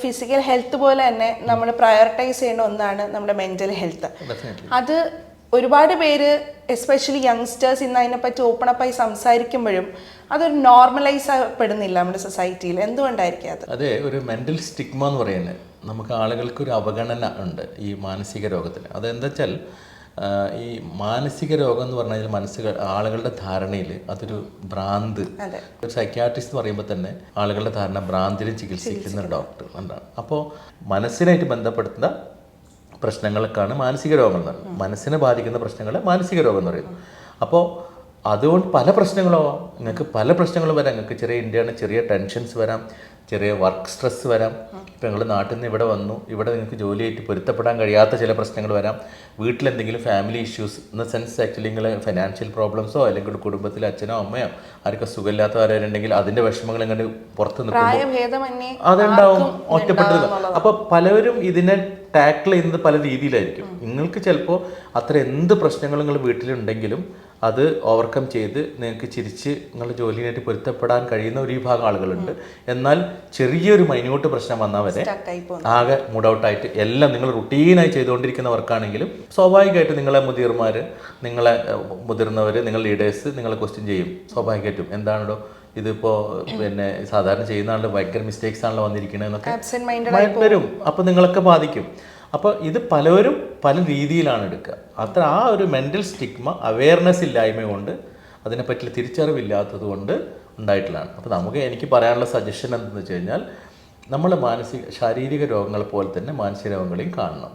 Physical health പോലെ തന്നെ നമ്മൾ പ്രയോറിറ്റൈസ് ചെയ്യേണ്ട ഒന്നാണ് നമ്മുടെ മെന്റൽ ഹെൽത്ത്. അത് ഒരുപാട് പേര് എസ്പെഷ്യലി യങ്സ്റ്റേഴ്സ് ഇന്ന് അതിനെപ്പറ്റി ഓപ്പൺ അപ്പായി സംസാരിക്കുമ്പോഴും അതൊരു നോർമലൈസ് ആക്കപ്പെടുന്നില്ല നമ്മുടെ സൊസൈറ്റിയിൽ. എന്തുകൊണ്ടായിരിക്കും അത്? അതെ, ഒരു മെൻ്റൽ സ്റ്റിഗ്മ എന്ന് പറയുന്നത് നമുക്ക് ആളുകൾക്കൊരു അവഗണന ഉണ്ട് ഈ മാനസിക രോഗത്തിന്. അതെന്താ വെച്ചാൽ ഈ മാനസിക രോഗം എന്ന് പറഞ്ഞാൽ ആളുകളുടെ ധാരണയിൽ അതൊരു ഭ്രാന്ത്. ഒരു സൈക്യാട്രിസ്റ്റ് എന്ന് പറയുമ്പോൾ തന്നെ ആളുകളുടെ ധാരണ ഭ്രാന്തിനെ ചികിത്സിക്കുന്ന ഡോക്ടർ എന്നാണ്. അപ്പോൾ മനസ്സിനായിട്ട് ബന്ധപ്പെടുത്തുന്ന പ്രശ്നങ്ങൾക്കാണ് മാനസിക രോഗം എന്ന് പറയുന്നത്. മനസ്സിനെ ബാധിക്കുന്ന പ്രശ്നങ്ങളെ മാനസിക രോഗം എന്ന് പറയുന്നു. അപ്പോൾ അതുകൊണ്ട് പല പ്രശ്നങ്ങളാവാം. നിങ്ങൾക്ക് പല പ്രശ്നങ്ങളും വരാം. നിങ്ങൾക്ക് ചെറിയ ഇന്ത്യയാണ്, ചെറിയ ടെൻഷൻസ് വരാം, ചെറിയ വർക്ക് സ്ട്രെസ് വരാം. ഇപ്പോൾ നിങ്ങൾ നാട്ടിൽ നിന്ന് ഇവിടെ വന്നു, ഇവിടെ നിങ്ങൾക്ക് ജോലിയായിട്ട് പൊരുത്തപ്പെടാൻ കഴിയാത്ത ചില പ്രശ്നങ്ങൾ വരാം. വീട്ടിലെന്തെങ്കിലും ഫാമിലി ഇഷ്യൂസ് എന്ന സെൻസ് ആക്ച്വലി നിങ്ങൾ ഫിനാൻഷ്യൽ പ്രോബ്ലംസോ അല്ലെങ്കിൽ കുടുംബത്തിലെ അച്ഛനോ അമ്മയോ ആർക്കും സുഖമില്ലാത്തവരുണ്ടെങ്കിൽ അതിൻ്റെ വിഷമങ്ങൾ ഇങ്ങനെ പുറത്ത് നിൽക്കുമ്പോൾ അതുണ്ടാവും, ഒറ്റപ്പെട്ടത്. അപ്പോൾ പലവരും ഇതിനെ ടാക്കിൾ ചെയ്യുന്നത് പല രീതിയിലായിരിക്കും. നിങ്ങൾക്ക് ചിലപ്പോൾ അത്ര എന്ത് പ്രശ്നങ്ങൾ നിങ്ങൾ വീട്ടിലുണ്ടെങ്കിലും അത് ഓവർകം ചെയ്ത് നിങ്ങൾക്ക് ചിരിച്ച് നിങ്ങളുടെ ജോലിയായിട്ട് പൊരുത്തപ്പെടാൻ കഴിയുന്ന ഒരു വിഭാഗം ആളുകളുണ്ട്. എന്നാൽ ചെറിയൊരു മൈന്യൂട്ട് പ്രശ്നം വന്നാൽ വരെ ആകെ മൂഡ് ഔട്ടായിട്ട് എല്ലാം നിങ്ങൾ റുട്ടീനായി ചെയ്തുകൊണ്ടിരിക്കുന്ന വർക്കാണെങ്കിലും സ്വാഭാവികമായിട്ട് നിങ്ങളെ മുതിർന്നവർ, നിങ്ങൾ ലീഡേഴ്സ് നിങ്ങളെ ക്വസ്റ്റ്യൻ ചെയ്യും സ്വാഭാവികമായിട്ടും. എന്താണോ ഇതിപ്പോൾ പിന്നെ സാധാരണ ചെയ്യുന്ന ആളുടെ ഭയങ്കര മിസ്റ്റേക്സ് ആണല്ലോ വന്നിരിക്കണതെന്നൊക്കെ വരും. അപ്പോൾ നിങ്ങളൊക്കെ ബാധിക്കും. അപ്പോൾ ഇത് പലരും പല രീതിയിലാണ് എടുക്കുക. ആ ഒരു മെൻ്റൽ സ്റ്റിഗ്മ അവെയർനെസ് ഇല്ലായ്മ കൊണ്ട്, അതിനെപ്പറ്റി തിരിച്ചറിവില്ലാത്തത് കൊണ്ട് ഉണ്ടായിട്ടുള്ളതാണ്. അപ്പോൾ എനിക്ക് പറയാനുള്ള സജഷൻ എന്തെന്ന് വെച്ച് കഴിഞ്ഞാൽ നമ്മൾ ശാരീരിക രോഗങ്ങൾ പോലെ തന്നെ മാനസിക രോഗങ്ങളെയും കാണണം.